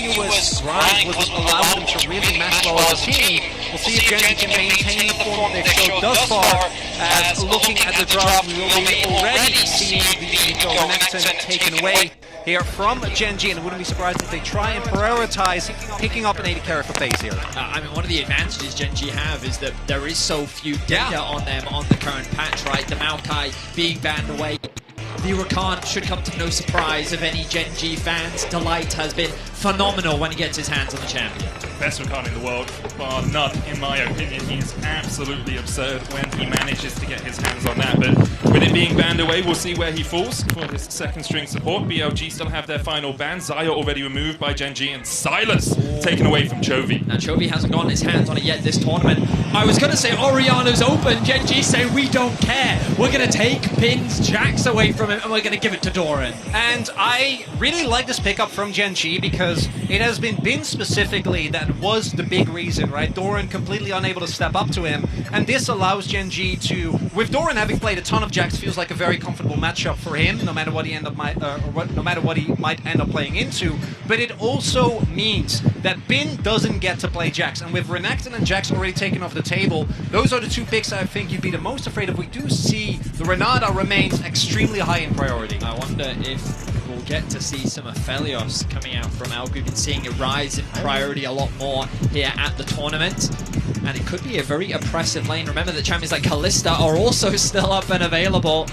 continuous grind was what allowed them to really mesh well as a team. We'll see if Gen G can maintain the form they've showed thus far. As looking at the draft, we will be already seeing the Renekton taken away here from Gen G, and it wouldn't be surprised if they try and prioritize picking up an 80 character phase here. I mean, one of the advantages Gen G have is that there is so few data on them on the current patch, right? The Maokai being banned away. The Rakan should come to no surprise of any Gen G fans. Delight has been phenomenal when he gets his hands on the champion. Best Rakan in the world, bar none, in my opinion. He's absolutely absurd when he manages to get his hands on that. But with it being banned away, we'll see where he falls for his second string support. BLG still have their final ban. Xayah already removed by Gen G, and Silas taken away from Chovy. Now Chovy hasn't gotten his hands on it yet this tournament. I was going to say Orianna's open. Gen G say we don't care. We're going to take Pin's Jax away from him and we're going to give it to Doran. And I really like this pickup from Gen G because it has been Bin specifically that was the big reason, right? Doran completely unable to step up to him, and this allows Gen G to, with Doran having played a ton of Jax, feels like a very comfortable matchup for him, no matter what he might end up playing into. But it also means that Bin doesn't get to play Jax, and with Renekton and Jax already taken off the table, those are the two picks I think you'd be the most afraid of. We do see the Renata remains extremely high in priority. I wonder if we'll get to see some Aphelios coming out from Elk. We've been seeing it rise in priority a lot more here at the tournament, and it could be a very oppressive lane. Remember that champions like Kalista are also still up and available.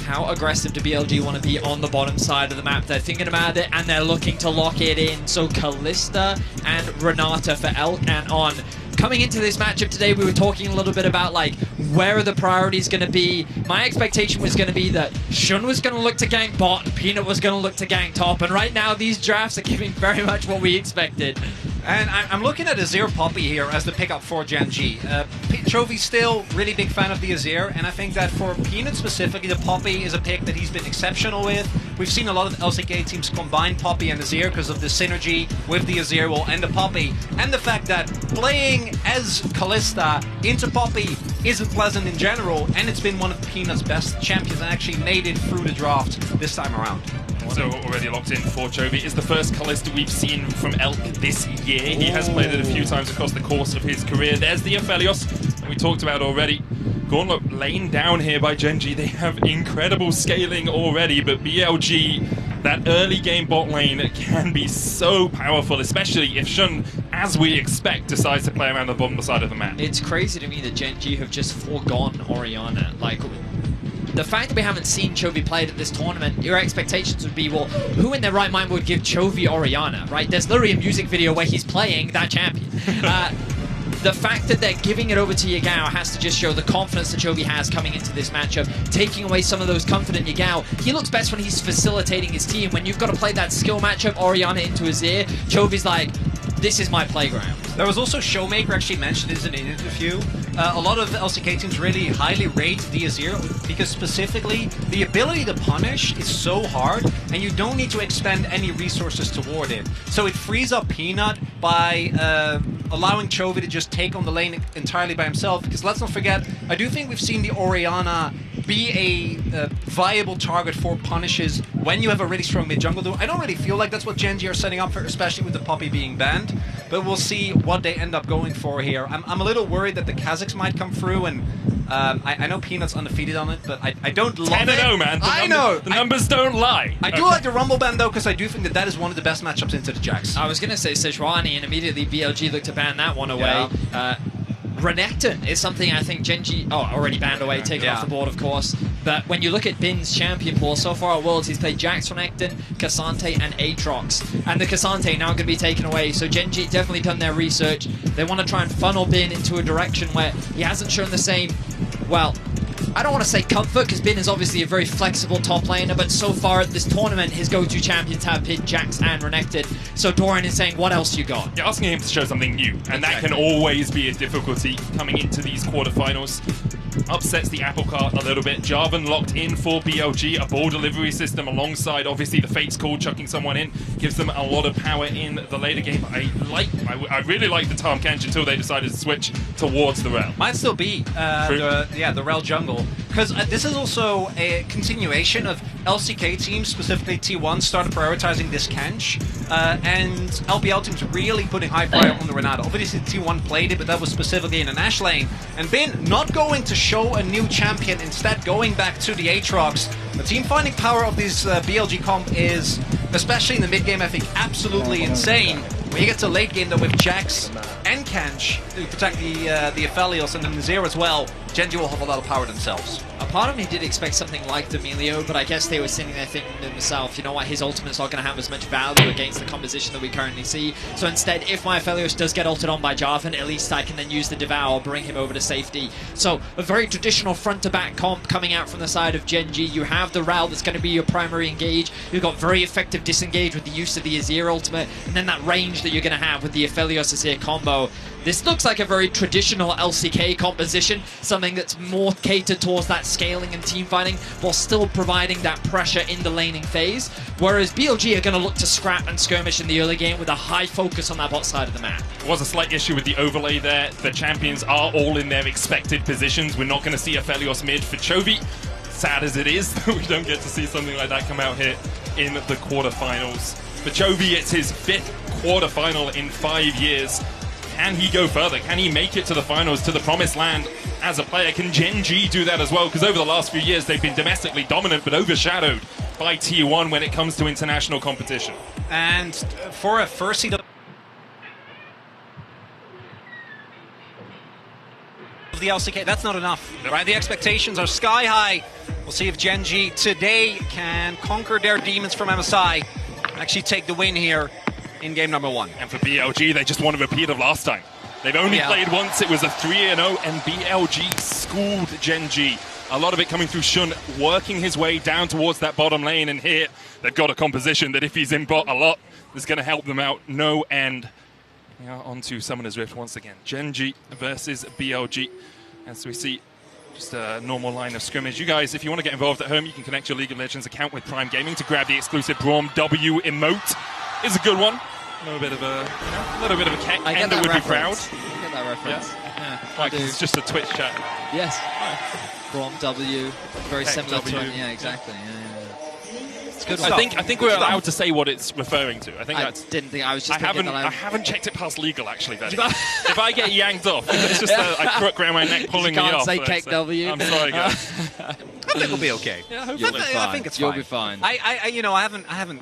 How aggressive do BLG want to be on the bottom side of the map? They're thinking about it and they're looking to lock it in. So Kalista and Renata for Elk and On. Coming into this matchup today, we were talking a little bit about like where are the priorities going to be. My expectation was going to be that Shun was going to look to gank bot and Peanut was going to look to gank top, and right now these drafts are giving very much what we expected. And I'm looking at Azir Poppy here as the pickup for Gen G. Chovy's still really big fan of the Azir, and I think that for Peanut specifically, the Poppy is a pick that he's been exceptional with. We've seen a lot of LCK teams combine Poppy and Azir because of the synergy with the Azir will end the Poppy, and the fact that playing as Kalista into Poppy isn't pleasant in general, and it's been one of Peanut's best champions and actually made it through the draft this time around. So already locked in for Chovy. Is the first Kalista we've seen from Elk this year. He has played it a few times across the course of his career. There's the Aphelios that we talked about already. Gauntlet laying down here by Gen G. They have incredible scaling already, but BLG, that early game bot lane can be so powerful, especially if Shun, as we expect, decides to play around the bottom side of the map. It's crazy to me that Gen G have just foregone Orianna. Like, the fact that we haven't seen Chovy played at this tournament, your expectations would be, well, who in their right mind would give Chovy Orianna, right? There's literally a music video where he's playing that champion. The fact that they're giving it over to Yagao has to just show the confidence that Chovy has coming into this matchup, taking away some of those confident Yagao. He looks best when he's facilitating his team. When you've got to play that skill matchup, Orianna into Azir, Chovy's like, this is my playground. There was also Showmaker actually mentioned this in an interview. A lot of LCK teams really highly rate the Azir because specifically the ability to punish is so hard and you don't need to expend any resources toward it. So it frees up Peanut by allowing Chovy to just take on the lane entirely by himself, because let's not forget, I do think we've seen the Orianna be a viable target for punishes when you have a really strong mid-jungle duo. I don't really feel like that's what Gen G are setting up for, especially with the Poppy being banned, but we'll see what they end up going for here. I'm a little worried that the Kazakhs might come through, and I know Peanut's undefeated on it, but I don't love it. 10-0, man. I know. The numbers don't lie. I do like the Rumble ban, though, because I do think that that is one of the best matchups into the Jax. I was going to say Sejuani, and immediately BLG looked to ban that one away. Yeah. Renekton is something I think Gen G already banned away, taken off the board, of course. But when you look at Bin's champion pool, so far at Worlds, he's played Jax, Renekton, Cassante, and Aatrox. And the Cassante now going to be taken away. So Gen G definitely done their research. They want to try and funnel Bin into a direction where he hasn't shown the same, well, I don't want to say comfort, because Bin is obviously a very flexible top laner, but so far at this tournament, his go-to champions have been Jax and Renekton. So Doran is saying, what else you got? You're asking him to show something new, and that can always be a difficulty coming into these quarterfinals. Upsets the apple cart a little bit. Jarvan locked in for BLG, a ball delivery system alongside, obviously, the Fate's Call, chucking someone in, gives them a lot of power in the later game. I really like the Tahm Kench until they decided to switch towards the Rel. Might still be the Rel jungle. because this is also a continuation of LCK teams, specifically T1, started prioritizing this Kench, and LBL teams really putting high priority on the Renata. Obviously T1 played it, but that was specifically in the Nash lane. And Bin not going to show a new champion, instead going back to the Aatrox. The team finding power of this BLG comp is, especially in the mid game, I think absolutely insane. When you get to late game though with Jax and Kench to protect the Aphelios and the Nazir as well, Gen.G will have a lot of power themselves. A part of me did expect something like D'Amelio, but I guess they were sitting there thinking to themselves, you know what, his ultimate's not going to have as much value against the composition that we currently see. So instead, if my Aphelios does get ulted on by Jarvan, at least I can then use the Devour, bring him over to safety. So a very traditional front-to-back comp coming out from the side of Gen.G. You have the Rao that's going to be your primary engage. You've got very effective disengage with the use of the Azir ultimate, and then that range that you're going to have with the Aphelios Azir combo. This looks like a very traditional LCK composition, something that's more catered towards that scaling and team fighting, while still providing that pressure in the laning phase. Whereas BLG are going to look to scrap and skirmish in the early game with a high focus on that bot side of the map. There was a slight issue with the overlay there. The champions are all in their expected positions. We're not going to see Aphelios mid for Chovy. Sad as it is, we don't get to see something like that come out here in the quarterfinals. For Chovy, it's his 5th quarterfinal in 5 years. Can he go further? Can he make it to the finals, to the promised land as a player? Can Gen.G do that as well? Because over the last few years, they've been domestically dominant, but overshadowed by T1 when it comes to international competition. And for a first seed of the LCK, that's not enough, right? The expectations are sky high. We'll see if Gen.G today can conquer their demons from MSI, actually take the win here in game number 1. And for BLG, they just want a repeat of last time. They've only played once. It was a 3-0, and BLG schooled Gen.G. A lot of it coming through Shun, working his way down towards that bottom lane, and here they've got a composition that if he's in bot a lot, is going to help them out no end. We are on to Summoner's Rift once again. Gen.G versus BLG. As we see just a normal line of scrimmage. You guys, if you want to get involved at home, you can connect your League of Legends account with Prime Gaming to grab the exclusive Braum W emote. It's a good one. A little bit of a Kender would be proud. I get that reference. Yeah. Like it's just a Twitch chat. Yes. Braum W, very similar W. to it. Yeah, exactly. Yeah. It's good. I think we're allowed to say what it's referring to. I think that's. Didn't think I was just. I haven't checked it past legal actually. Then if I get yanked off, it's just a crook around my neck pulling me off. Can't say Cake W. I'm sorry, guys. I think we'll be okay. Yeah, I think it's fine. You'll be fine. I haven't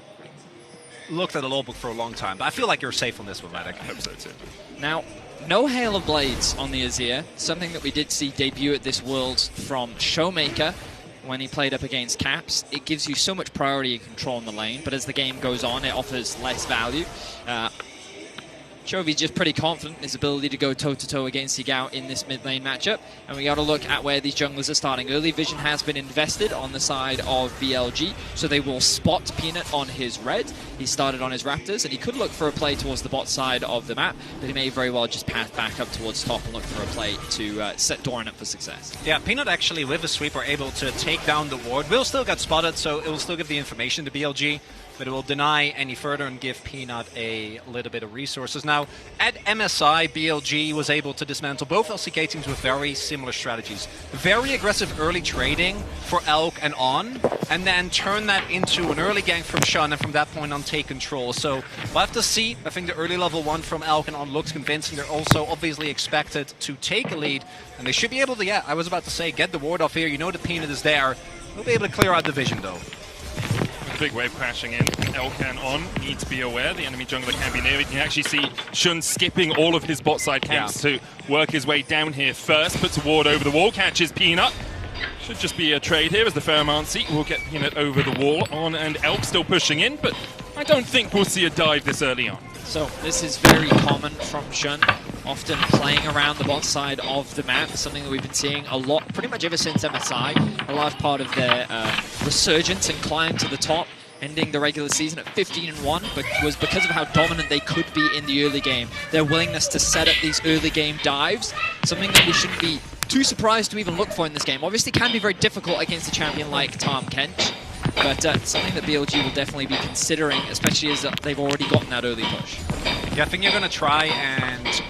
looked at the law book for a long time, but I feel like you're safe on this one, Matic. I hope so too. Now, no Hail of Blades on the Azir, something that we did see debut at this Worlds from Showmaker when he played up against Caps. It gives you so much priority and control in the lane, but as the game goes on, it offers less value. Chovy's just pretty confident in his ability to go toe-to-toe against Yagao in this mid-lane matchup, and we got to look at where these junglers are starting. Early vision has been invested on the side of BLG, so they will spot Peanut on his red. He started on his Raptors, and he could look for a play towards the bot side of the map, but he may very well just path back up towards top and look for a play to set Doran up for success. Yeah, Peanut actually, with a sweep, are able to take down the ward. Will still get spotted, so it will still give the information to BLG, but it will deny any further and give Peanut a little bit of resources. Now, at MSI, BLG was able to dismantle both LCK teams with very similar strategies. Very aggressive early trading for Elk and On, and then turn that into an early gank from Shun, and from that point on take control. So we'll have to see. I think the early level 1 from Elk and On looks convincing. They're also obviously expected to take a lead, and they should be able to, yeah, I was about to say, get the ward off here. You know the Peanut is there. They'll be able to clear out the vision, though. Big wave crashing in. Elkan On need to be aware the enemy jungler can be near. You can actually see Shun skipping all of his bot side camps to work his way down here first. Puts a ward over the wall, catches Peanut. Should just be a trade here as the Pheromancy will get Peanut over the wall. On and Elk still pushing in, but I don't think we'll see a dive this early on. So this is very common from Shun, often playing around the bot side of the map, something that we've been seeing a lot, pretty much ever since MSI. A large part of their resurgence and climb to the top, ending the regular season at 15-1, but was because of how dominant they could be in the early game. Their willingness to set up these early game dives, something that we shouldn't be too surprised to even look for in this game. Obviously can be very difficult against a champion like Tom Kench, but something that BLG will definitely be considering, especially as they've already gotten that early push. Yeah, I think you're going to try and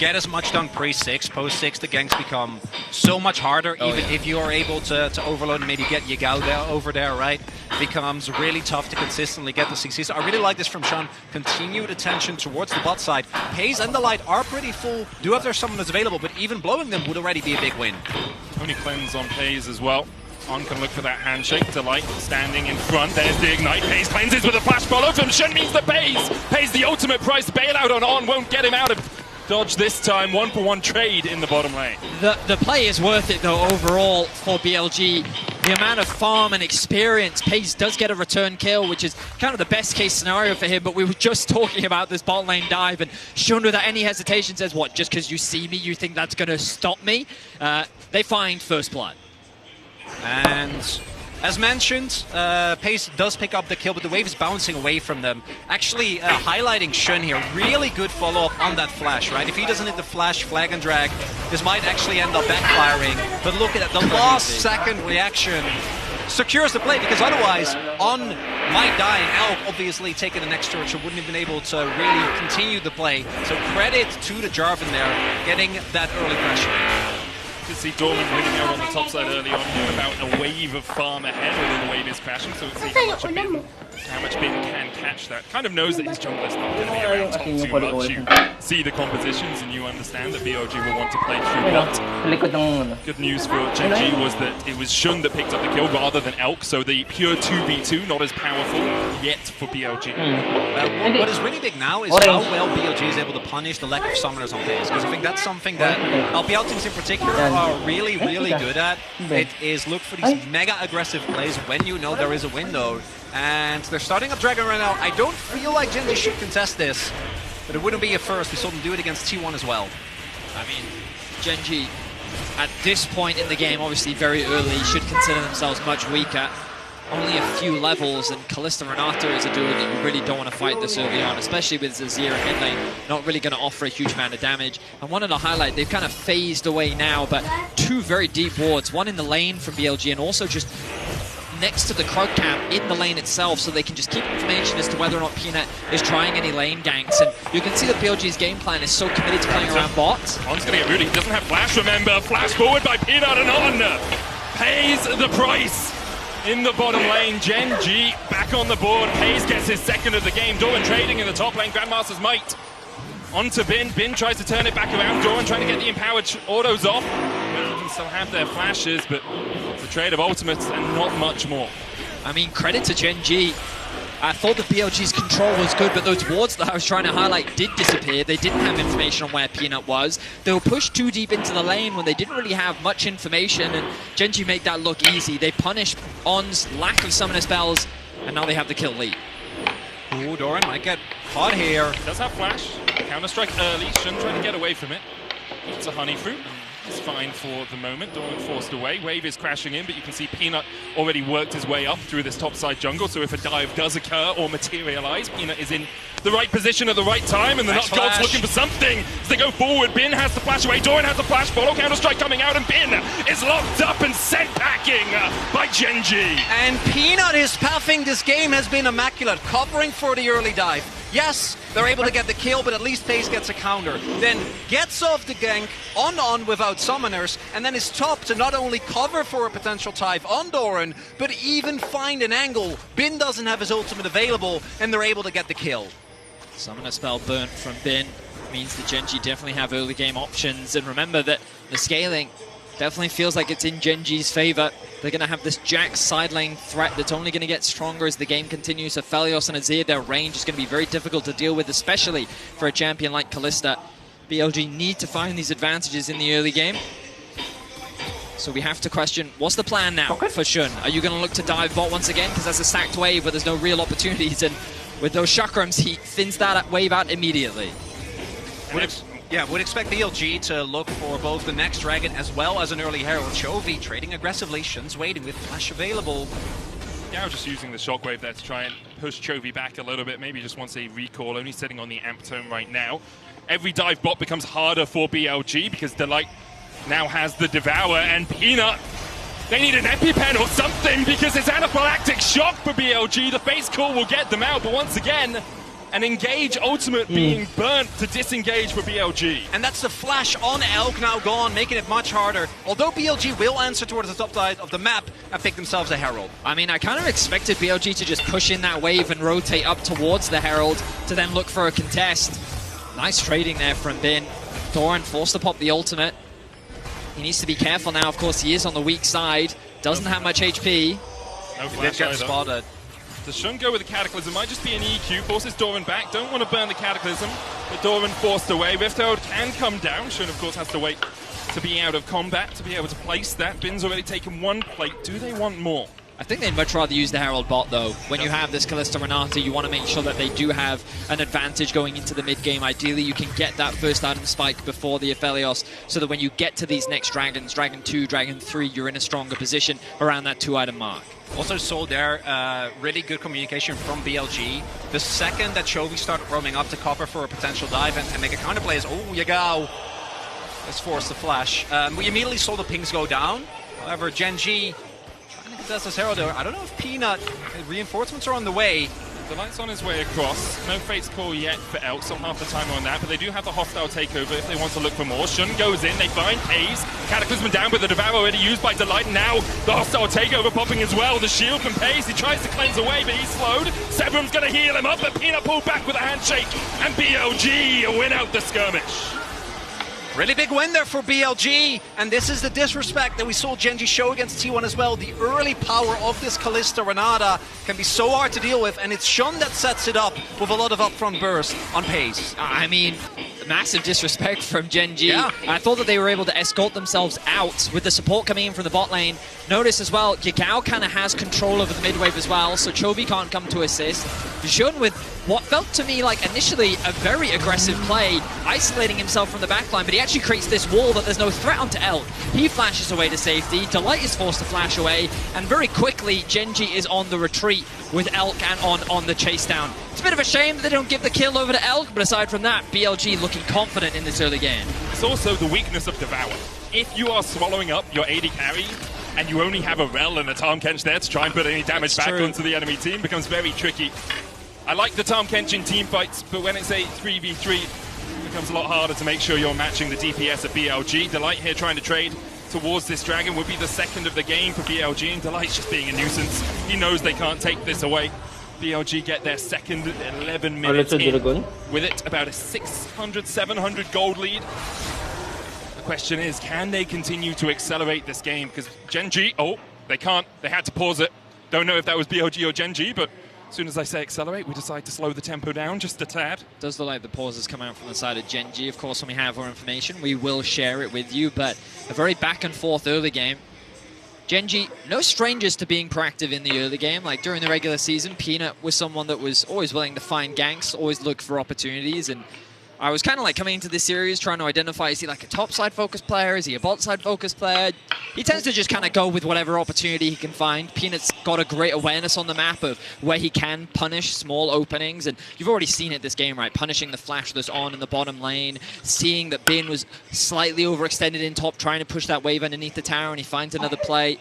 get as much done pre-6. Post-6, the ganks become so much harder, if you are able to overload and maybe get Yagao there, over there, right? It becomes really tough to consistently get the CCs. I really like this from Shun. Continued attention towards the bot side. Pays and the Light are pretty full. Do have their summoners available, but even blowing them would already be a big win. Only cleanse on Pays as well. On can look for that handshake. Delight standing in front. There's the ignite. Pays cleanses with a flash follow from Shun means the Pays the ultimate price bailout on won't get him out of dodge this time. 1-for-1 trade in the bottom lane. The play is worth it though overall for BLG. The amount of farm and experience. Pays does get a return kill, which is kind of the best case scenario for him, but we were just talking about this bot lane dive, and Shun without any hesitation says, what, just because you see me, you think that's going to stop me? They find first blood. And as mentioned, Pace does pick up the kill, but the wave is bouncing away from them. Actually, highlighting Shun here, really good follow-up on that flash, right? If he doesn't hit the flash, flag and drag, this might actually end up backfiring. But look at that, the last second reaction secures the play, because otherwise, On might die, and Elk obviously taking the next turret, so wouldn't have been able to really continue the play. So credit to the Jarvan there, getting that early pressure. To see Dorman winning out on the top side early on here about a wave of farm ahead, although the wave is crashing, so let's see how much Bin can catch that. Kind of knows that his jungler's not going to be around top too much. You see the compositions and you understand that BLG will want to play through bot. Good news for Genji was that it was Shun that picked up the kill rather than Elk, so the pure 2v2 not as powerful yet for BLG. What is really big now is how well BLG is able to punish the lack of summoners on Pace, because I think that's something that LPL teams in particular are really, really good at. It is look for these mega aggressive plays when you know there is a window. And they're starting up Dragon right now. I don't feel like Genji should contest this, but it wouldn't be a first. We saw them do it against T1 as well. I mean, Genji, at this point in the game, obviously very early, should consider themselves much weaker. Only a few levels, and Kalista Renata is a duo that you really don't want to fight this early on, especially with Zazir in mid lane, not really going to offer a huge amount of damage. I wanted to highlight, they've kind of phased away now, but two very deep wards, one in the lane from BLG, and also just next to the Krug camp in the lane itself, so they can just keep information as to whether or not Peanut is trying any lane ganks. And you can see that BLG's game plan is so committed to playing around bots. On's going to get rooted. He doesn't have flash, remember. Flash forward by Peanut, and On pays the price in the bottom lane. Genji back on the board. Pays gets his second of the game. Doran trading in the top lane. Grandmaster's might. On to Bin. Bin tries to turn it back around. Doran trying to get the empowered autos off. Both of them still have their flashes, but it's a trade of ultimates and not much more. I mean, credit to Genji. I thought the BLG's control was good, but those wards that I was trying to highlight did disappear. They didn't have information on where Peanut was. They were pushed too deep into the lane when they didn't really have much information, and Genji made that look easy. They punished On's lack of summoner spells, and now they have the kill lead. Ooh, Doran might get caught here. Does have flash. Counter-strike early. Shun trying to get away from it. It's a honey fruit. It's fine for the moment. Doran forced away. Wave is crashing in, but you can see Peanut already worked his way up through this topside jungle, so if a dive does occur or materialize, Peanut is in the right position at the right time, and the Nut God's looking for something as they go forward. Bin has the flash away. Doran has the flash follow. Counter-strike coming out, and Bin is locked up and sent packing by Genji. And Peanut, his pathing this game has been immaculate, covering for the early dive. Yes, they're able to get the kill, but at least Pace gets a counter. Then gets off the gank on without summoners, and then is top to not only cover for a potential dive on Doran, but even find an angle. Bin doesn't have his ultimate available, and they're able to get the kill. Summoner spell burnt from Bin means that Genji definitely have early game options, and remember that the scaling definitely feels like it's in Genji's favor. They're going to have this Jax side lane threat that's only going to get stronger as the game continues. So Felios and Azir, their range is going to be very difficult to deal with, especially for a champion like Kalista. BLG need to find these advantages in the early game. So we have to question, what's the plan now for Shun? Are you going to look to dive bot once again? Because that's a stacked wave where there's no real opportunities. And with those chakrams, he thins that wave out immediately. Would expect BLG to look for both the next Dragon as well as an early Herald. Chovy trading aggressively, Shun's waiting with flash available. Now just using the shockwave there to try and push Chovy back a little bit, maybe just wants a recall, only sitting on the amp tone right now. Every dive bot becomes harder for BLG because Delight now has the Devour, and Peanut, they need an EpiPen or something because it's anaphylactic shock for BLG. The face call will get them out, but once again, and Engage ultimate being burnt to disengage for BLG. And that's the flash on Elk now gone, making it much harder. Although BLG will answer towards the top side of the map and pick themselves a Herald. I mean, I kind of expected BLG to just push in that wave and rotate up towards the Herald to then look for a contest. Nice trading there from Bin. Doran forced to pop the ultimate. He needs to be careful now. Of course, he is on the weak side. Doesn't have much HP. No He flash did get either. spotted. Does Shun go with the Cataclysm? Might just be an EQ. Forces Doran back. Don't want to burn the Cataclysm, but Doran forced away. Rift Herald can come down. Shun, of course, has to wait to be out of combat to be able to place that. Bin's already taken one plate. Do they want more? I think they'd much rather use the Herald bot, though. When you have this Kalista Renata, you want to make sure that they do have an advantage going into the mid-game. Ideally, you can get that first item spike before the Aphelios, so that when you get to these next dragons, Dragon 2, Dragon 3, you're in a stronger position around that 2-item mark. Also saw there really good communication from BLG. The second that Chovy started roaming up to Copper for a potential dive and make a counterplay is, oh, you go. Let's force the flash. We immediately saw the pings go down. However, Gen.G trying to contest this Herald. I don't know if Peanut reinforcements are on the way. The light's on his way across. No Fate's Call yet for Elk, so half the time on that, but they do have the hostile takeover if they want to look for more. Shun goes in, they find Caves. Cataclysm down, but the Devour already used by Delight. Now the hostile takeover popping as well. The shield from Pace, he tries to cleanse away, but he's slowed. Severum's going to heal him up, but Peanut pulled back with a handshake, and BLG win out the skirmish. Really big win there for BLG, and this is the disrespect that we saw Gen.G show against T1 as well. The early power of this Kalista Renata can be so hard to deal with, and it's Shun that sets it up with a lot of upfront burst on Pace. I mean, massive disrespect from Gen.G. Yeah. I thought that they were able to escort themselves out with the support coming in from the bot lane. Notice as well, Yagao kind of has control over the mid wave as well, so Chovy can't come to assist. Shun with what felt to me like initially a very aggressive play, isolating himself from the backline, but he actually creates this wall that there's no threat onto Elk. He flashes away to safety, Delight is forced to flash away, and very quickly Gen.G is on the retreat with Elk and on the chase down. It's a bit of a shame that they don't give the kill over to Elk, but aside from that, BLG looking confident in this early game. It's also the weakness of Devour. If you are swallowing up your AD carry, and you only have a Rel and a Tahm Kench there to try and put any damage back onto the enemy team, becomes very tricky. I like the Tahm Kench in team fights, but when it's a 3v3, it becomes a lot harder to make sure you're matching the DPS of BLG. Delight here trying to trade towards this dragon would be the second of the game for BLG, and Delight's just being a nuisance. He knows they can't take this away. BLG get their second 11 minutes in. With it, about a 600, 700 gold lead. The question is, can they continue to accelerate this game? Because Gen.G, oh, they can't. They had to pause it. Don't know if that was BLG or Gen.G, but as soon as I say accelerate, we decide to slow the tempo down just a tad. Does look like the pauses come out from the side of Gen.G. Of course, when we have more information, we will share it with you, but a very back and forth early game. Gen.G, no strangers to being proactive in the early game. Like during the regular season, Peanut was someone that was always willing to find ganks, always look for opportunities, and I was kind of like coming into this series trying to identify, is he like a top side focused player? Is he a bot side focused player? He tends to just kind of go with whatever opportunity he can find. Peanut's got a great awareness on the map of where he can punish small openings, and you've already seen it this game, right? Punishing the flash that's on in the bottom lane, seeing that Bin was slightly overextended in top, trying to push that wave underneath the tower, and he finds another play.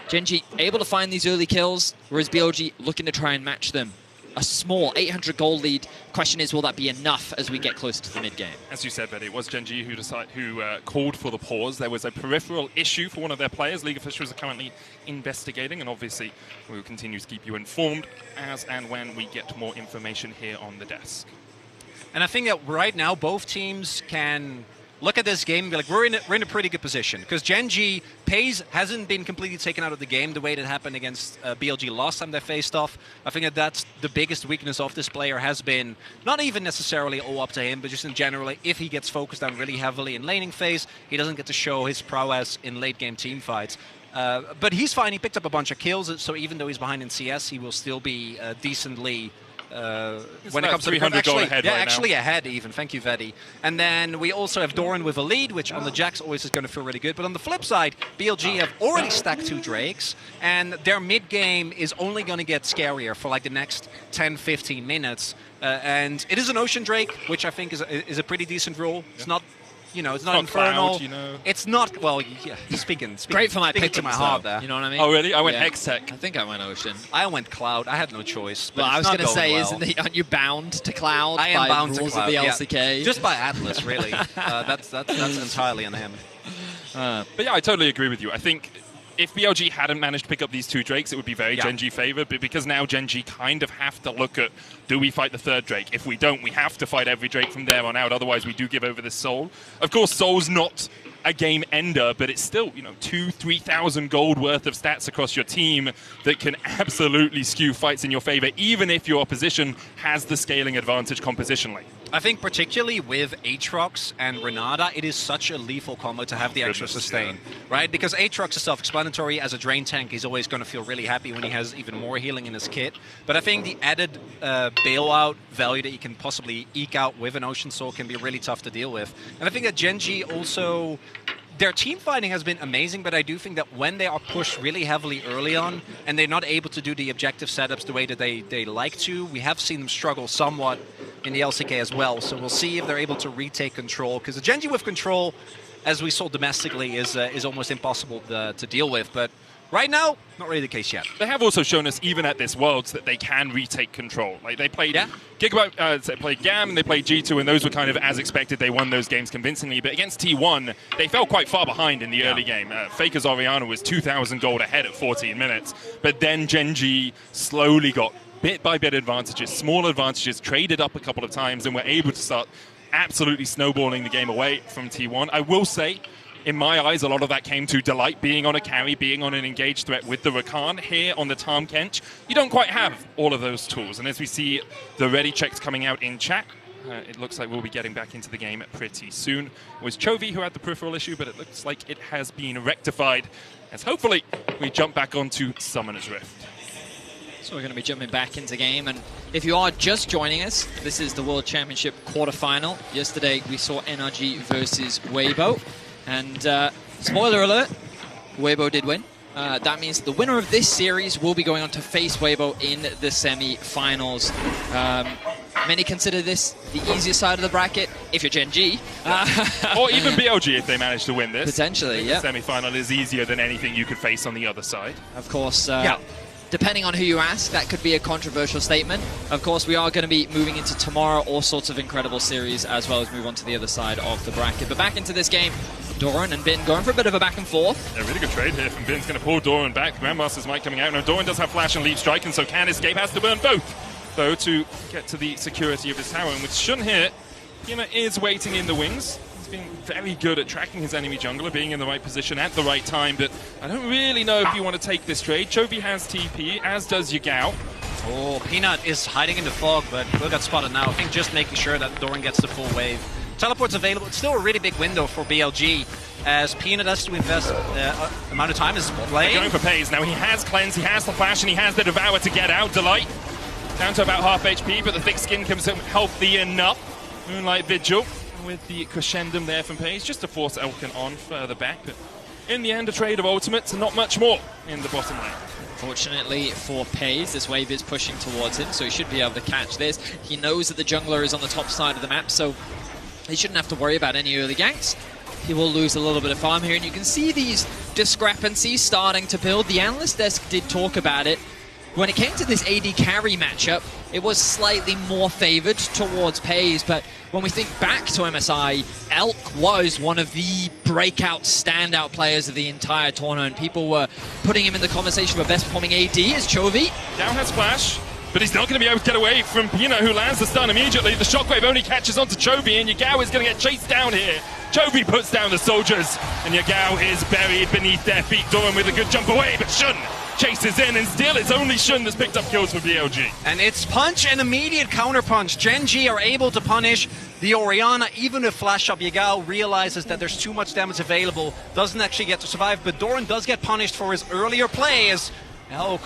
Gen.G able to find these early kills, whereas BLG looking to try and match them. A small 800 gold lead. Question is, will that be enough as we get closer to the mid-game? As you said, Betty, it was Gen.G who called for the pause. There was a peripheral issue for one of their players. League officials are currently investigating, and obviously we will continue to keep you informed as and when we get more information here on the desk. And I think that right now both teams can look at this game and be like, we're in a pretty good position. Because Gen.G, Paze hasn't been completely taken out of the game the way that happened against BLG last time they faced off. I think that that's the biggest weakness of this player has been, not even necessarily all up to him, but just in general, if he gets focused on really heavily in laning phase, he doesn't get to show his prowess in late game team fights. But he's fine, he picked up a bunch of kills, so even though he's behind in CS, he will still be decently when it comes to 300 goal ahead yeah, right actually now. ahead even. Thank you, Vedi. And then we also have Doran with a lead, which on the Jax always is going to feel really good. But on the flip side, BLG have already stacked 2 Drakes, and their mid game is only going to get scarier for like the next 10-15 minutes. And it is an Ocean Drake, which I think is a pretty decent role. It's not, you know, it's not not infernal. Cloud, you know. It's not, well, yeah, speaking Great for my speaking pick to my heart there. You know what I mean? Oh, really? I went Yeah. X-Tech. I think I went Ocean. I went Cloud. I had no choice. But Well, it's I was not going to say, well. aren't you bound to Cloud I am by bound rules to Cloud, of the yeah. LCK? Just by Atlas, really. That's entirely on him. But yeah, I totally agree with you. I think if BLG hadn't managed to pick up these 2 Drakes, it would be very Yeah. Gen G favored. But because now Gen G kind of have to look at, do we fight the 3rd Drake? If we don't, we have to fight every Drake from there on out. Otherwise, we do give over this Soul. Of course, Soul's not a game ender, but it's still, 2,000-3,000 gold worth of stats across your team that can absolutely skew fights in your favor, even if your opposition has the scaling advantage compositionally. I think particularly with Aatrox and Renata, it is such a lethal combo to have the extra Goodness, sustain, right? Because Aatrox is self-explanatory. As a drain tank, he's always going to feel really happy when he has even more healing in his kit. But I think the added bailout value that you can possibly eke out with an Ocean Soul can be really tough to deal with. And I think that Gen G also... Their team fighting has been amazing, but I do think that when they are pushed really heavily early on and they're not able to do the objective setups the way that they like to, we have seen them struggle somewhat in the LCK as well. So we'll see if they're able to retake control, because the Gen G with control, as we saw domestically, is almost impossible to deal with. But right now, not really the case yet. They have also shown us, even at this Worlds, that they can retake control. Like they played Gigabyte, they played GAM, and they played G2, and those were kind of as expected. They won those games convincingly. But against T1, they fell quite far behind in the early game. Faker's Orianna was 2,000 gold ahead at 14 minutes. But then Gen G slowly got bit by bit advantages, small advantages, traded up a couple of times, and were able to start absolutely snowballing the game away from T1. I will say, in my eyes, a lot of that came to Delight being on a carry, being on an engaged threat with the Rakan. Here on the Tahm Kench, you don't quite have all of those tools. And as we see the ready checks coming out in chat, it looks like we'll be getting back into the game pretty soon. It was Chovy who had the peripheral issue, but it looks like it has been rectified, as hopefully we jump back onto Summoner's Rift. So we're going to be jumping back into game, and if you are just joining us, this is the World Championship quarterfinal. Yesterday we saw NRG versus Weibo, and spoiler alert, Weibo did win. That means the winner of this series will be going on to face Weibo in the semi-finals. Many consider this the easiest side of the bracket, if you're Gen G. Or even BLG if they manage to win this. Potentially, yeah. The semi-final is easier than anything you could face on the other side. Of course, depending on who you ask, that could be a controversial statement. Of course, we are going to be moving into tomorrow, all sorts of incredible series, as well as move on to the other side of the bracket. But back into this game, Doran and Bin going for a bit of a back and forth. A really good trade here from Bin's going to pull Doran back. Grandmaster's Might coming out. Now, Doran does have Flash and Leap Strike, and so can escape. Has to burn both, though, to get to the security of his tower. And with Shun here, Pima is waiting in the wings. He's been very good at tracking his enemy jungler, being in the right position at the right time, but I don't really know if you want to take this trade. Chovy has TP, as does Yagao. Oh, Peanut is hiding in the fog, but will get spotted now. I think just making sure that Doran gets the full wave. Teleport's available. It's still a really big window for BLG, as Peanut has to invest amount of time as playing. Going for Pays. Now he has Cleanse, he has the Flash, and he has the Devour to get out. Delight down to about half HP, but the thick skin comes in healthy enough. Moonlight Vigil with the crescendum there from Pays, just to force Elkin on further back. But in the end, a trade of ultimates and not much more in the bottom lane. Fortunately for Pays, this wave is pushing towards him, so he should be able to catch this. He knows that the jungler is on the top side of the map, so he shouldn't have to worry about any early ganks. He will lose a little bit of farm here, and you can see these discrepancies starting to build. The analyst desk did talk about it. When it came to this AD carry matchup, it was slightly more favored towards Pays, but when we think back to MSI, Elk was one of the breakout, standout players of the entire tournament. People were putting him in the conversation for best performing AD as Chovy. Down has Splash, but he's not going to be able to get away from Pina, who lands the stun immediately. The shockwave only catches onto Chovy, and Yagao is going to get chased down here. Chovy puts down the soldiers, and Yagao is buried beneath their feet. Doran with a good jump away, but Shun chases in, and still it's only Shun that's picked up kills for BLG. And it's punch and immediate counter punch. Gen G are able to punish the Orianna, even with Flash Up. Yagao realizes that there's too much damage available, doesn't actually get to survive, but Doran does get punished for his earlier plays. Elk,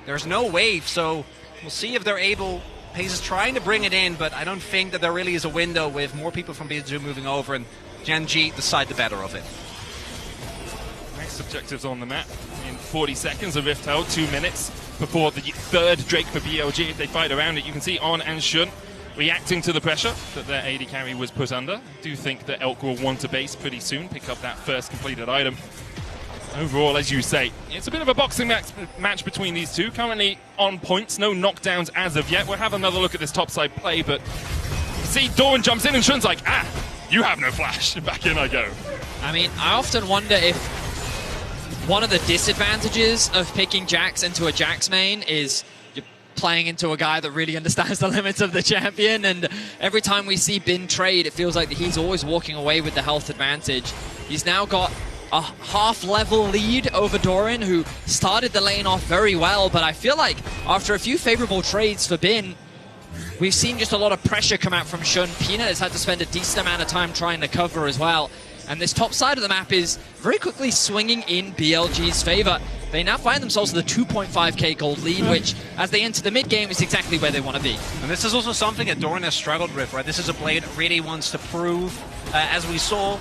there's no wave, so we'll see if they're able. Pays is trying to bring it in, but I don't think that there really is a window with more people from BLG moving over, and Gen G decide the better of it. Next objectives on the map. In 40 seconds, a rift held, 2 minutes before the third Drake for BLG. If they fight around it, you can see On and Shun reacting to the pressure that their AD carry was put under. I do think that Elk will want to base pretty soon, pick up that first completed item. Overall, as you say, it's a bit of a boxing match between these two. Currently on points, no knockdowns as of yet. We'll have another look at this topside play, but see, Doran jumps in and Shun's like, you have no flash. Back in I go. I mean, I often wonder if one of the disadvantages of picking Jax into a Jax main is you're playing into a guy that really understands the limits of the champion, and every time we see Bin trade, it feels like that he's always walking away with the health advantage. He's now got a half-level lead over Doran, who started the lane off very well, but I feel like after a few favorable trades for Bin, we've seen just a lot of pressure come out from Shun. Peanut has had to spend a decent amount of time trying to cover as well. And this top side of the map is very quickly swinging in BLG's favor. They now find themselves with a 2.5k gold lead, which, as they enter the mid-game, is exactly where they want to be. And this is also something that Doran has struggled with, right? This is a play that really wants to prove, as we saw,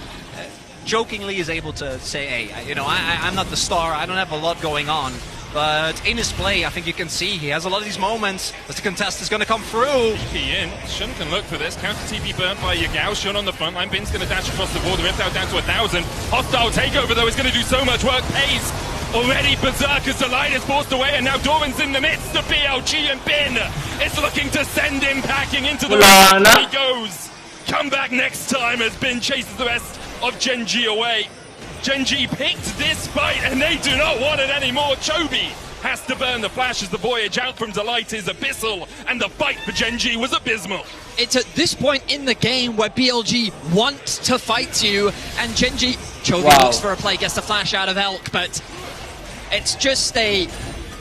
jokingly is able to say, hey, I'm not the star, I don't have a lot going on. But in his play, I think you can see he has a lot of these moments as the contest is going to come through. TP in. Shun can look for this. Counter TP burnt by Yagao. Shun on the front line. Bin's going to dash across the border. Rift out down to 1,000. Hostile takeover, though, is going to do so much work. Pays already berserk as the line is forced away, and now Doran's in the midst of BLG, and Bin is looking to send him packing into the race. He goes. Come back next time as Bin chases the rest of Genji away. Genji picked this fight and they do not want it anymore. Chobi has to burn the flash as the voyage out from Delight is abyssal, and the fight for Genji was abysmal. It's at this point in the game where BLG wants to fight you, and Chobi looks for a play, gets the flash out of Elk, but it's just a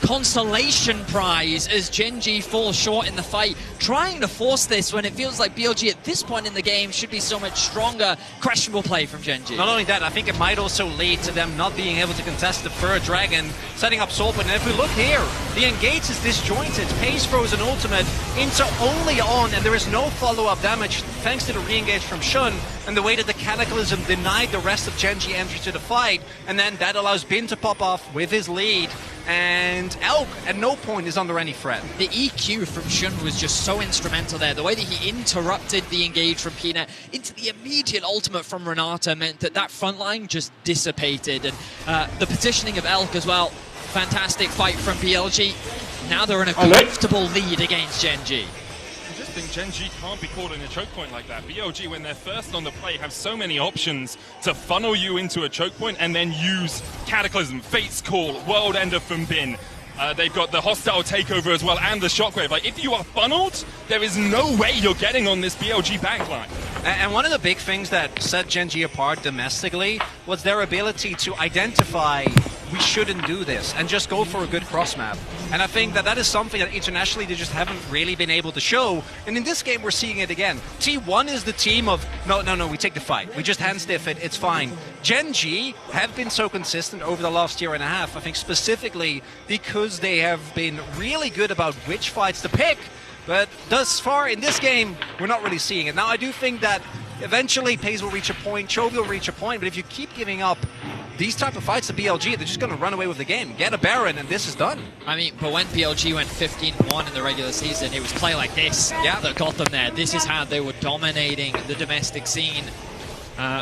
consolation prize as Genji falls short in the fight, trying to force this when it feels like BLG at this point in the game should be so much stronger. Questionable play from Genji. Not only that, I think it might also lead to them not being able to contest the third dragon, setting up Soulpin. And if we look here, the engage is disjointed. Pace throws an ultimate into only on, and there is no follow-up damage thanks to the re-engage from Shun and the way that the Cataclysm denied the rest of Genji entry to the fight, and then that allows Bin to pop off with his lead. And Elk at no point is under any threat. The EQ from Shun was just so instrumental there. The way that he interrupted the engage from Peanut into the immediate ultimate from Renata meant that that front line just dissipated. And the positioning of Elk as well, fantastic fight from BLG. Now they're in a comfortable lead against Genji. I just think Genji can't be caught in a choke point like that. BLG, when they're first on the play, have so many options to funnel you into a choke point and then use Cataclysm, Fate's Call, World Ender from Bin. They've got the hostile takeover as well and the shockwave. Like, if you are funneled, there is no way you're getting on this BLG backline. And one of the big things that set Genji apart domestically was their ability to identify we shouldn't do this and just go for a good cross map. And I think that that is something that internationally they just haven't really been able to show. And in this game, we're seeing it again. T1 is the team of, no, we take the fight. We just hand stiff it, it's fine. Genji have been so consistent over the last year and a half, I think specifically because they have been really good about which fights to pick. But thus far in this game, we're not really seeing it. Now, I do think that eventually Pays will reach a point, Chobi will reach a point, but if you keep giving up these type of fights to BLG, they're just going to run away with the game. Get a Baron, and this is done. I mean, but when BLG went 15-1 in the regular season, it was play like this that got them there. This is how they were dominating the domestic scene.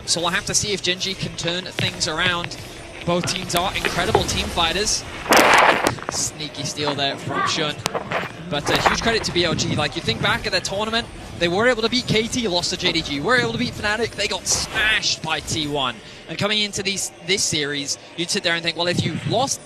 So we'll have to see if Genji can turn things around. Both teams are incredible team fighters. Sneaky steal there from Shun. But huge credit to BLG. Like, you think back at their tournament, they were able to beat KT, lost to JDG. Were able to beat Fnatic, they got smashed by T1. And coming into this series, you'd sit there and think, well, if you lost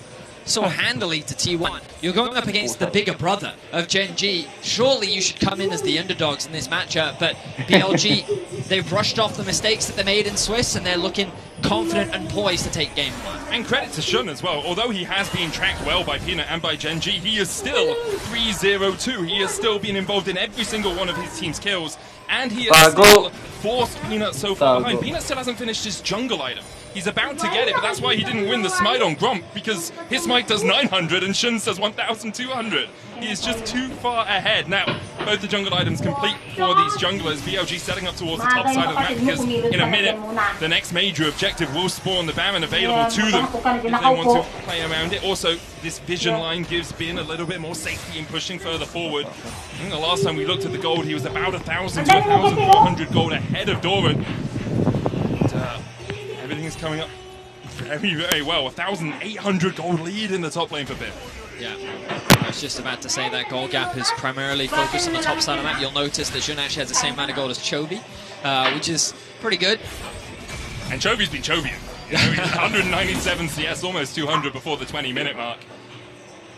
so handily to T1, you're going up against the bigger brother of Genji. Surely you should come in as the underdogs in this matchup. But BLG, they've brushed off the mistakes that they made in Swiss, and they're looking confident and poised to take game one. And credit to Shun as well. Although he has been tracked well by Peanut and by Genji, he is still 3-0-2. He has still been involved in every single one of his team's kills. And he has still forced Peanut so far behind. Peanut still hasn't finished his jungle item. He's about to get it, but that's why he didn't win the smite on Gromp, because his smite does 900 and Shun's does 1,200. He is just too far ahead. Now, both the jungle items complete for these junglers. BLG setting up towards the top side of the map because in a minute, the next major objective will spawn the Baron available to them if they want to play around it. Also, this vision line gives Bin a little bit more safety in pushing further forward. I think the last time we looked at the gold, he was about 1,000 to 1,400 gold ahead of Doran. Everything is coming up very, very well. 1,800 gold lead in the top lane for Bin. Yeah, I was just about to say that gold gap is primarily focused on the top side of the map. You'll notice that Jun actually has the same amount of gold as Chovy, which is pretty good. And Chovy's been Chovying. You know, he's 197 CS, almost 200 before the 20-minute mark.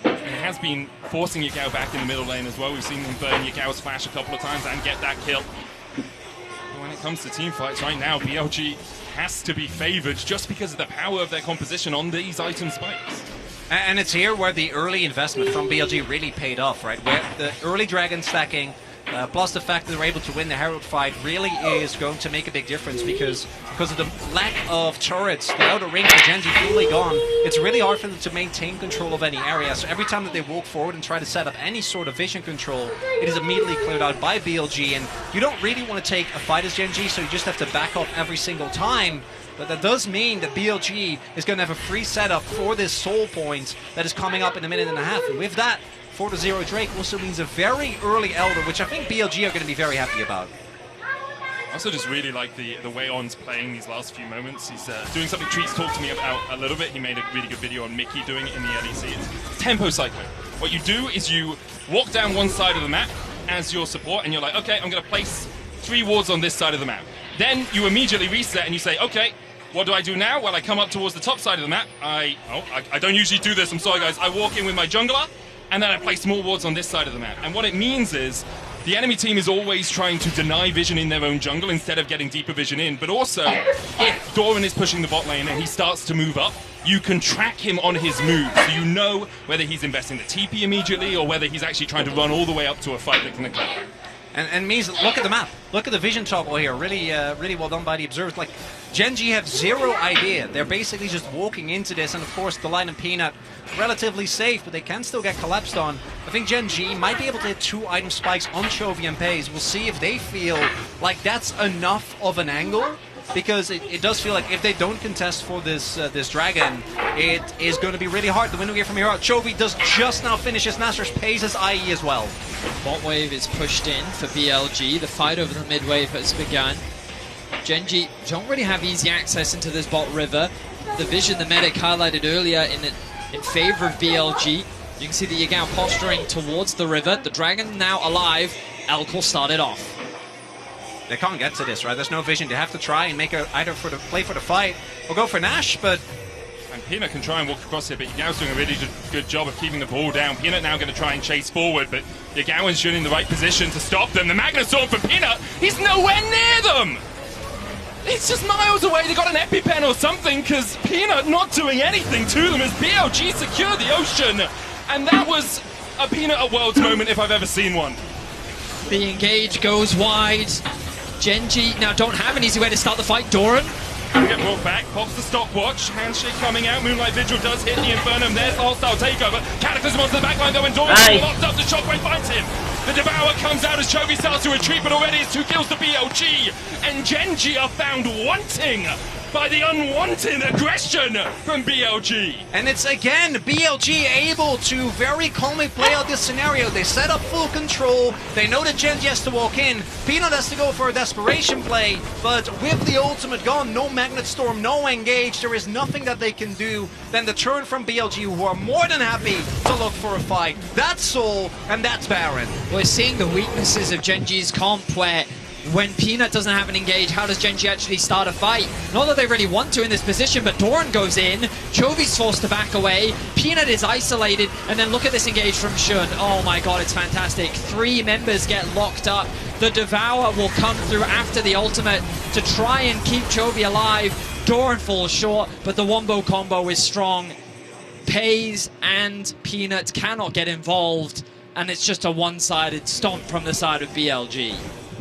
And he has been forcing Yagao back in the middle lane as well. We've seen him burn Yagao's flash a couple of times and get that kill. But when it comes to team fights right now, BLG has to be favored just because of the power of their composition on these item spikes. And it's here where the early investment from BLG really paid off, right? Where the early dragon stacking, plus the fact that they're able to win the Herald fight, really is going to make a big difference because of the lack of turrets, the outer ring for Genji fully gone. It's really hard for them to maintain control of any area. So every time that they walk forward and try to set up any sort of vision control, it is immediately cleared out by BLG. And you don't really want to take a fight as Genji, so you just have to back off every single time. But that does mean that BLG is going to have a free setup for this soul point that is coming up in a minute and a half. And with that, 4-0 Drake also means a very early Elder, which I think BLG are going to be very happy about. I also just really like the way On's playing these last few moments. He's doing something Treats talked to me about a little bit. He made a really good video on Mickey doing it in the LEC. It's tempo cycling. What you do is you walk down one side of the map as your support, and you're like, okay, I'm going to place 3 wards on this side of the map. Then you immediately reset and you say, okay, what do I do now? Well, I come up towards the top side of the map. I don't usually do this, I'm sorry guys. I walk in with my jungler, and then I place more wards on this side of the map. And what it means is, the enemy team is always trying to deny vision in their own jungle instead of getting deeper vision in. But also, if Doran is pushing the bot lane and he starts to move up, you can track him on his moves. So you know whether he's investing the TP immediately or whether he's actually trying to run all the way up to a fight that can occur. And means, look at the map. Look at the vision toggle here. Really, really well done by the observers. Like, Genji have zero idea. They're basically just walking into this, and of course, the line and Peanut relatively safe, but they can still get collapsed on. I think Genji might be able to hit 2 item spikes on Chovy and Pays. We'll see if they feel like that's enough of an angle, because it does feel like if they don't contest for this this dragon, it is going to be really hard. The window here from here out. Chovy does just now finish his Masters, Pays his IE as well. Bot wave is pushed in for BLG. The fight over the mid wave has begun. Genji don't really have easy access into this bot river. The vision the medic highlighted earlier in favor of BLG. You can see the Yagao posturing towards the river. The dragon now alive. Elk started off. They can't get to this, right? There's no vision. They have to try and make either for the play for the fight or go for Nash, but... And Peanut can try and walk across here, but Yagao's doing a really good job of keeping the ball down. Peanut now going to try and chase forward, but Yagao is in the right position to stop them. The Magna Sword for Peanut, he's nowhere near them! It's just miles away. They got an EpiPen or something, because Peanut not doing anything to them as BLG secure the ocean. And that was a Peanut at Worlds moment if I've ever seen one. The engage goes wide. Genji now don't have an easy way to start the fight. Doran. We get brought back, pops the stopwatch, handshake coming out, Moonlight Vigil does hit the Infernum, there's the hostile takeover, Cataclysm onto the backline though, and Doran locked up, the Shockwave finds him. The Devourer comes out as Chovy starts to retreat, but already it's 2 kills to BLG, and Genji are found wanting by the unwanted aggression from BLG. And it's again BLG able to very calmly play out this scenario. They set up full control. They know that Genji has to walk in. Peanut has to go for a desperation play, but with the ultimate gone, no Magnet Storm, no engage, there is nothing that they can do than the turn from BLG, who are more than happy to look for a fight. That's Soul, and that's Baron. We're seeing the weaknesses of Genji's comp, where when Peanut doesn't have an engage, how does Genji actually start a fight? Not that they really want to in this position, but Doran goes in, Chovy's forced to back away, Peanut is isolated, and then look at this engage from Shun. Oh my god, it's fantastic. 3 members get locked up. The Devour will come through after the ultimate to try and keep Chovy alive. Doran falls short, but the wombo combo is strong. Pays and Peanut cannot get involved, and it's just a one-sided stomp from the side of BLG.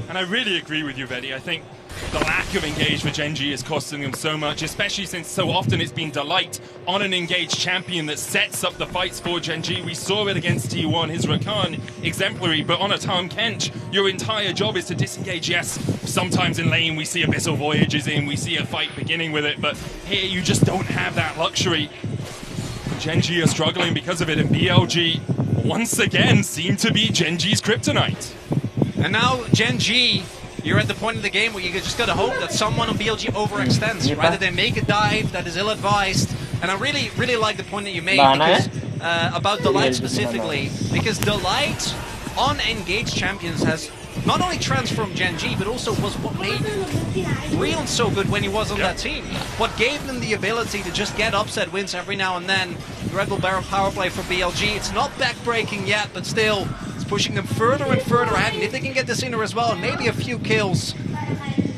And I really agree with you, Veddy. I think the lack of engage for Gen G is costing them so much, especially since so often it's been Delight on an engaged champion that sets up the fights for Gen G. We saw it against T1, his Rakan, exemplary, but on a Tahm Kench, your entire job is to disengage. Yes, sometimes in lane we see Abyssal Voyages in, we see a fight beginning with it, but here you just don't have that luxury. Gen G are struggling because of it, and BLG once again seem to be Gen G's kryptonite. And now Gen G, you're at the point in the game where you just gotta hope that someone on BLG overextends, right? That they make a dive that is ill-advised. And I really like the point that you made because, about Delight specifically, because Delight on engaged champions has not only transformed Gen G, but also was what made Rion so good when he was on that team. What gave them the ability to just get upset wins every now and then. The Red Bull Barrel power play for BLG, it's not backbreaking yet, but still, it's pushing them further and further ahead. And if they can get this inner as well, and maybe a few kills,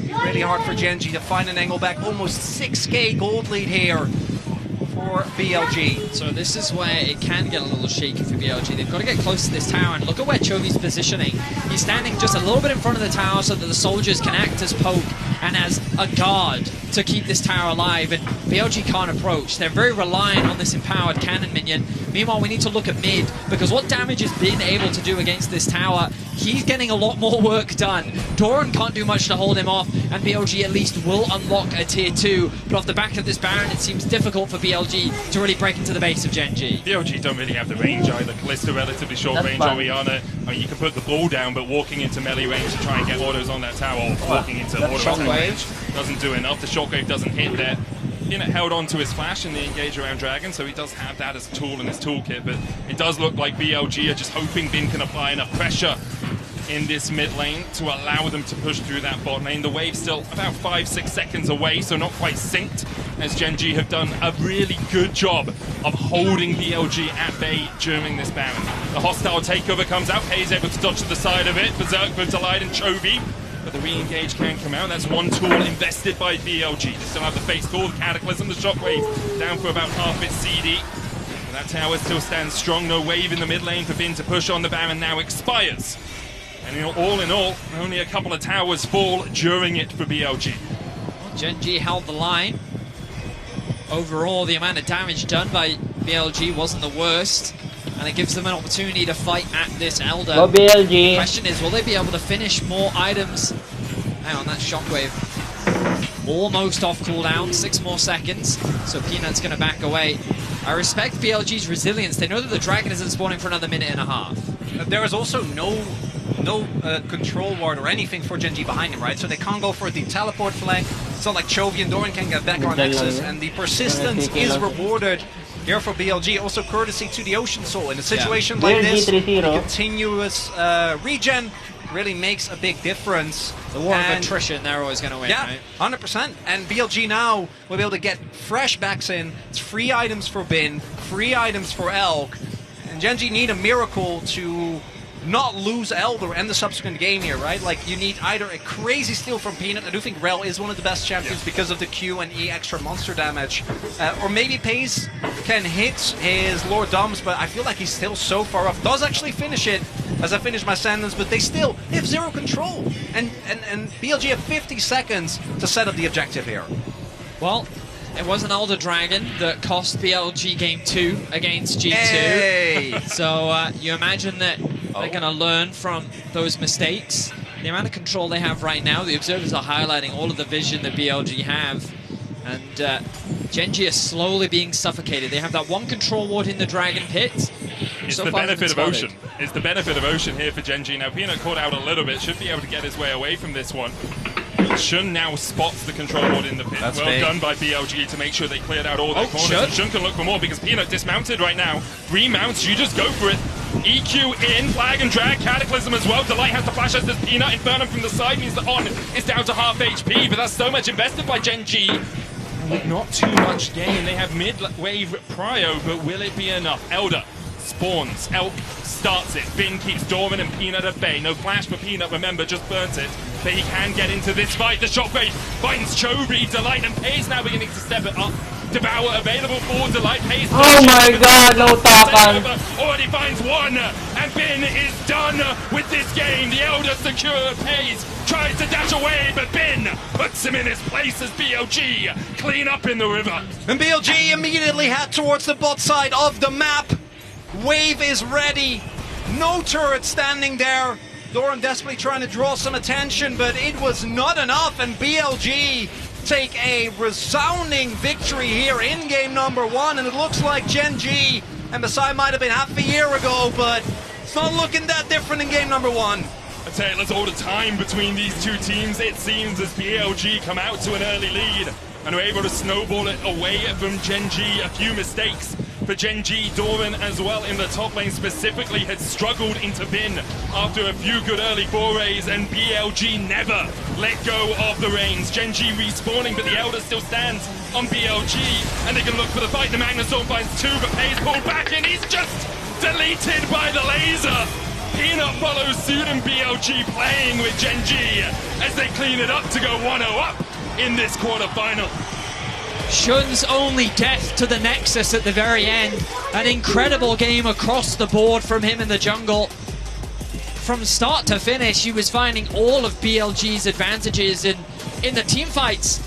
really hard for Gen G to find an angle back. Almost 6k gold lead here for BLG. So this is where it can get a little shaky for BLG. They've got to get close to this tower, and look at where Chovy's positioning. He's standing just a little bit in front of the tower so that the soldiers can act as poke and as a guard to keep this tower alive, and BLG can't approach. They're very reliant on this empowered cannon minion. Meanwhile, we need to look at mid, because what damage has been able to do against this tower, he's getting a lot more work done. Doran can't do much to hold him off, and BLG at least will unlock a tier 2, but off the back of this Baron, it seems difficult for BLG to really break into the base of Gen G. BLG don't really have the range either. Kalista relatively short range, Oriana, I mean, you can put the ball down, but walking into melee range to try and get autos on that tower, or walking into auto attack range doesn't do enough. The shockwave doesn't hit there. Peanut held on to his flash in the engage around Dragon, so he does have that as a tool in his toolkit, but it does look like BLG are just hoping Bin can apply enough pressure in this mid lane to allow them to push through that bot lane. The wave's still about 5-6 seconds away, so not quite synced, as Gen G have done a really good job of holding BLG at bay during this Baron. The hostile takeover comes out, Hayes able to dodge to the side of it, Berserk for Delight and Chovy, but the re-engage can come out. That's one tool invested by BLG. They still have the face call, the Cataclysm, the Shockwave down for about half its CD. And that tower still stands strong, no wave in the mid lane for Bin to push on. The Baron now expires. And in all, only a couple of towers fall during it for BLG. Well, Gen G held the line. Overall, the amount of damage done by BLG wasn't the worst, and it gives them an opportunity to fight at this Elder. Go BLG. The question is, will they be able to finish more items? Hang on, that Shockwave almost off cooldown, 6 more seconds, so Peanut's going to back away. I respect BLG's resilience. They know that the Dragon isn't spawning for another minute and a half. There is also no control ward or anything for Gen G behind him, right? So they can't go for the teleport flank. It's not like Chovy and Doran can get back on Nexus, and the persistence is rewarded here for BLG. Also courtesy to the Ocean Soul. In a situation like this, the continuous regen really makes a big difference. The war of attrition, they're always going to win, yeah, right? 100%. And BLG now will be able to get fresh backs in. It's free items for Bin, free items for Elk. And Gen G need a miracle to not lose Elder and the subsequent game here, right? Like, you need either a crazy steal from Peanut. I do think Rel is one of the best champions because of the Q and E extra monster damage. Or maybe Pace can hit his Lord Doms, but I feel like he's still so far off. Does actually finish it as I finish my sentence, but they have zero control. And BLG have 50 seconds to set up the objective here. Well, it was an Elder Dragon that cost BLG game 2 against G2. Hey. So you imagine that they're going to learn from those mistakes. The amount of control they have right now, the observers are highlighting all of the vision that BLG have. And Gen G is slowly being suffocated. They have that one control ward in the Dragon Pit. It's so the far benefit of Ocean. It's the benefit of Ocean here for Gen G. Now, Peanut caught out a little bit, should be able to get his way away from this one. Shun now spots the control ward in the pit. That's well big. Done by BLG to make sure they cleared out all their corners. And Shun can look for more because Peanut dismounted right now. Remounts, you just go for it. EQ in, flag and drag, Cataclysm as well. Delight has to flash as this Peanut. Inferno from the side means that On is down to half HP, but that's so much invested by Gen G. Not too much gain. They have mid-wave prio, but will it be enough? Elder spawns. Elk starts it. Bin keeps Dorman and Peanut at bay. No flash for Peanut, remember, just burnt it. But he can get into this fight. The Shockwave finds Chovy. Delight and Pace now beginning to step it up. Devour available for Delight Pace. Oh my god, no takan. Already finds one, and Bin is done with this game. The Elder secure Pace, tries to dash away, but Bin puts him in his place as BLG clean up in the river. And BLG immediately head towards the bot side of the map. Wave is ready. No turret standing there. Doran desperately trying to draw some attention, but it was not enough, and BLG take a resounding victory here in game number 1, and it looks like Gen G and Masai might have been half a year ago, but it's not looking that different in game number 1. I tell you, let's all the time between these two teams, it seems, as BLG come out to an early lead and are able to snowball it away from Gen G. A few mistakes for Gen G. Doran as well in the top lane specifically had struggled into Bin after a few good early forays, and BLG never let go of the reins. Gen G respawning, but the Elder still stands on BLG, and they can look for the fight. The Magnustorm finds 2, but Pays pulled back, and he's just deleted by the laser. Peanut follows suit, and BLG playing with Gen G as they clean it up to go 1-0 up in this quarterfinal. Shun's only death to the Nexus at the very end. An incredible game across the board from him in the jungle. From start to finish, he was finding all of BLG's advantages in the team fights.